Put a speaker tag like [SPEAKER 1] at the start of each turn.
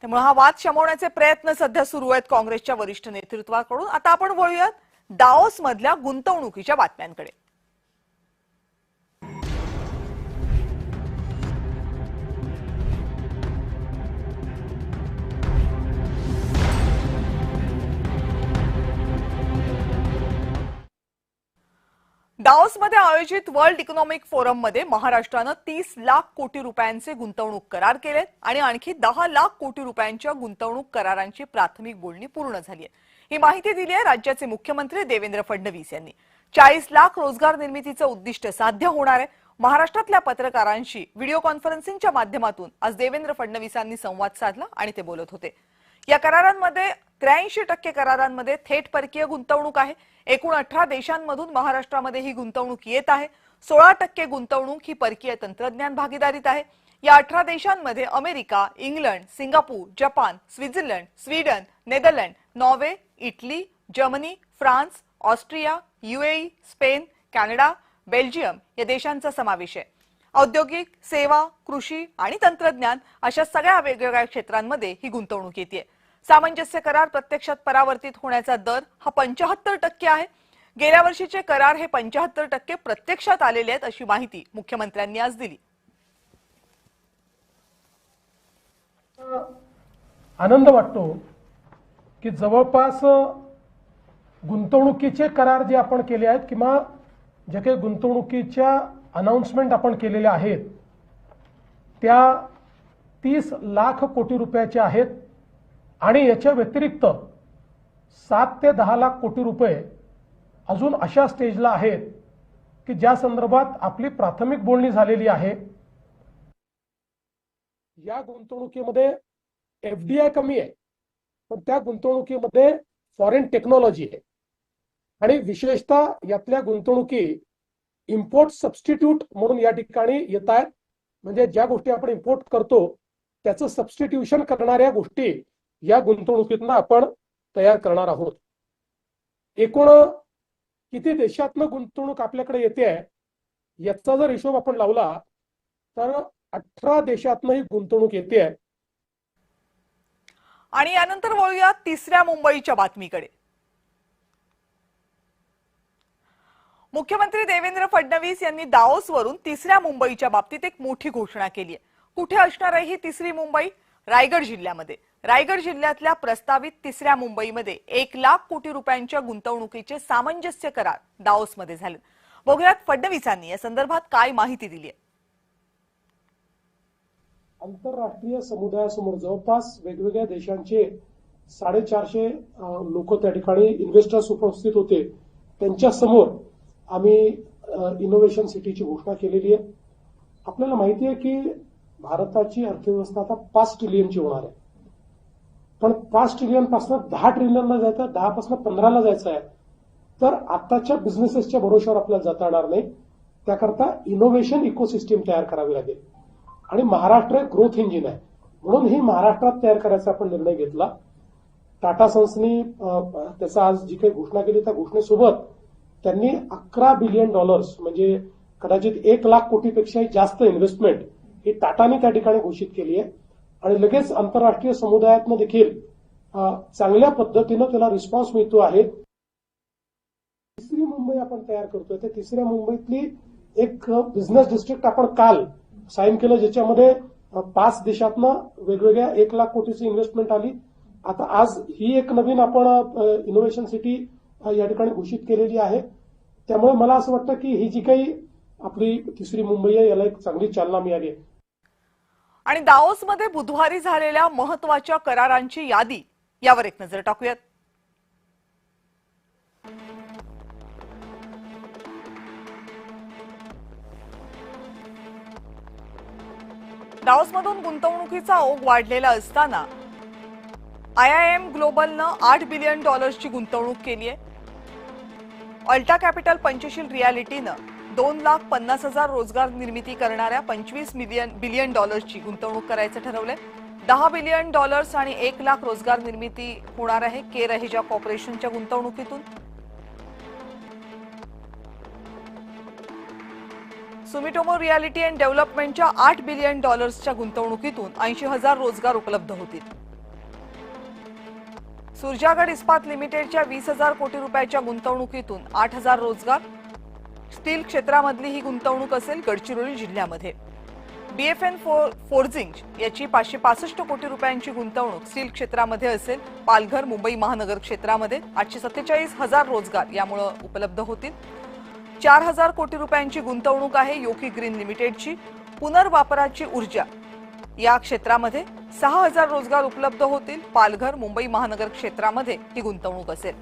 [SPEAKER 1] त्यामुळे हा वाद शमवण्याचे प्रयत्न सध्या सुरू आहेत काँग्रेसच्या वरिष्ठ नेतृत्वाकडून। आता आपण वळूयात दाओस मधल्या गुंतवणुकीच्या बातम्यांकडे। दाओसमध्ये आयोजित वर्ल्ड इकॉनॉमिक फोरम मध्ये महाराष्ट्राने 30 लाख कोटी रुपयांचे गुंतवणूक करार केलेत आणि आणखी 10 लाख कोटी रुपयांच्या गुंतवणूक करारांची प्राथमिक बोलणी पूर्ण झाली आहे। ही माहिती दिली आहे राज्याचे मुख्यमंत्री देवेंद्र फडणवीस यांनी। 40 लाख रोजगार निर्मितीचे उद्दिष्ट साध्य होणार आहे। महाराष्ट्रातल्या पत्रकारांशी व्हिडिओ कॉन्फरन्सिंगच्या माध्यमातून आज देवेंद्र फडणवीसांनी संवाद साधला आणि ते बोलत होते। या करारांमध्ये 83% करारांमध्ये थेट परकीय गुंतवणूक आहे। एकूण 18 देशांमधून महाराष्ट्रामध्ये ही गुंतवणूक येत आहे। 16% गुंतवणूक ही परकीय तंत्रज्ञान भागीदारीत आहे। या 18 देशांमध्ये America, England, Singapore, Japan, Switzerland, Sweden, Netherland, Norway, Italy, Germany, France, Austria, UAE, Spain, Canada, Belgium या देशांचा समावेश आहे। औद्योगिक, सेवा, कृषी आणि तंत्रज्ञान अशा सगळ्या वेगवेगळ्या क्षेत्रांमध्ये ही गुंतवणूक येते। सामंजस्य करार प्रत्यक्षात परावर्तित होण्याचा दर हा 75% आहे। गेल्या वर्षीचे करार हे 75% प्रत्यक्षात आलेले आहेत अशी माहिती मुख्यमंत्र्यांनी आज दिली।
[SPEAKER 2] आनंद वाटतो की जवळपास गुंतवणुकीचे करार जे आपण केले आहेत किंवा जे काही गुंतवणुकीच्या अनाउन्समेंट आपण केलेल्या आहेत त्या 30 लाख कोटी रुपयाच्या आहेत आणि याच्या व्यतिरिक्त 7 ते 10 लाख कोटी रुपये अजून अशा स्टेजला आहेत की ज्या संदर्भात आपली प्राथमिक बोलणी झालेली आहे। या गुंतवणुकीमध्ये एफडीआय कमी आहे पण त्या गुंतवणुकीमध्ये फॉरेन टेक्नॉलॉजी आहे आणि विशेषतः यातल्या गुंतवणुकी इम्पोर्ट सबस्टिट्यूट म्हणून या ठिकाणी येत आहेत। म्हणजे ज्या गोष्टी आपण इम्पोर्ट करतो त्याचं सबस्टिट्यूशन करणाऱ्या गोष्टी या गुंतवणुकीतून आपण तयार करणार आहोत। एकूण किती देशातनं गुंतवणूक आपल्याकडे येते आहे याचा जर हिशोब आपण लावला तर 18 देशातनं ही गुंतवणूक येते आहे।
[SPEAKER 1] आणि यानंतर वळूया तिसऱ्या मुंबईच्या बातमीकडे। मुख्यमंत्री देवेंद्र फडणवीस यांनी दाओसवरून तिसऱ्या मुंबईच्या बाबतीत एक मोठी घोषणा केली आहे। कुठे असणार आहे ही तिसरी मुंबई? रायगड जिल्ह्यामध्ये। रायगड जिल्ह्यातल्या प्रस्तावित तिसऱ्या मुंबईमध्ये 1 लाख कोटी रुपयांच्या गुंतवणुकीचे सामंजस्य करार दाओसमध्ये झाले। बघूयात फडणवीसांनी या संदर्भात काय माहिती दिली आहे।
[SPEAKER 2] आंतरराष्ट्रीय समुदायासमोर जवळपास वेगवेगळ्या देशांचे 450 लोक त्या ठिकाणी इन्व्हेस्टर्स उपस्थित होते। त्यांच्या समोर आम्ही इनोव्हेशन सिटीची घोषणा केलेली आहे। आपल्याला माहिती आहे की भारताची अर्थव्यवस्था आता 5 ट्रिलियनची होणार आहे पण 5 ट्रिलियन पासून 10 ट्रिलियनला जायचं, 10 पासून 15ला जायचं आहे तर आताच्या बिझनेसेसच्या भरोश्यावर आपल्याला जाता येणार नाही। त्याकरता इनोव्हेशन इकोसिस्टीम तयार करावी लागेल आणि महाराष्ट्र एक ग्रोथ इंजिन आहे म्हणून ही महाराष्ट्रात तयार करायचा आपण निर्णय घेतला। टाटा सन्सनी त्याचा आज जी काही घोषणा केली त्या घोषणेसोबत त्यांनी $11 बिलियन म्हणजे कदाचित 1 लाख कोटीपेक्षाही जास्त इन्व्हेस्टमेंट ही टाटाने त्या ठिकाणी घोषित केली आहे आणि लगेच आंतरराष्ट्रीय समुदायातनं देखील चांगल्या पद्धतीनं त्याला रिस्पॉन्स मिळतो आहे। तिसरी मुंबई आपण तयार करतोय त्या तिसऱ्या मुंबईतली एक बिझनेस डिस्ट्रिक्ट आपण काल साईन केलं ज्याच्यामध्ये 5 देशातनं वेगवेगळ्या 1 लाख कोटीची इन्व्हेस्टमेंट आली। आता आज ही एक नवीन आपण इनोव्हेशन सिटी या ठिकाणी घोषित केलेली आहे। त्यामुळे मला असं वाटतं की ही जी काही आपली तिसरी मुंबई आहे याला एक चांगली चालना मिळाली आहे।
[SPEAKER 1] आणि दाओसमध्ये बुधवारी झालेल्या महत्त्वाच्या करारांची यादी यावर एक नजर टाकूयात। दाओसमधून गुंतवणुकीचा ओघ वाढलेला असताना IIM ग्लोबलनं $8 बिलियन ची गुंतवणूक केली आहे। अल्टा कॅपिटल पंचशील रियालिटीनं 2,50,000 रोजगार निर्मिती करणाऱ्या $25 बिलियन ची गुंतवणूक करायचं ठरवलंय। $10 बिलियन आणि 1 लाख रोजगार निर्मिती होणार आहे के रहेजा कॉर्पोरेशनच्या गुंतवणुकीतून। सुमिटोमो रियालिटी अँड डेव्हलपमेंटच्या $8 बिलियन गुंतवणुकीतून 80,000 रोजगार उपलब्ध होतील। सुरजागड इस्पात लिमिटेडच्या 20,000 कोटी रुपयाच्या गुंतवणुकीतून 8,000 रोजगार. स्टील क्षेत्रामधली ही गुंतवणूक असेल गडचिरोली जिल्ह्यामध्ये. BFN फोर्जिंग याची 565 कोटी रुपयांची गुंतवणूक स्टील क्षेत्रामध्ये असेल. पालघर मुंबई महानगर क्षेत्रामध्ये 847,000 रोजगार यामुळे उपलब्ध होतील. 4,000 कोटी रुपयांची गुंतवणूक आहे योकी ग्रीन लिमिटेडची. पुनर्वापराची ऊर्जा या क्षेत्रामध्ये 6,000 रोजगार उपलब्ध होतील. पालघर मुंबई महानगर क्षेत्रामध्ये ही गुंतवणूक असेल.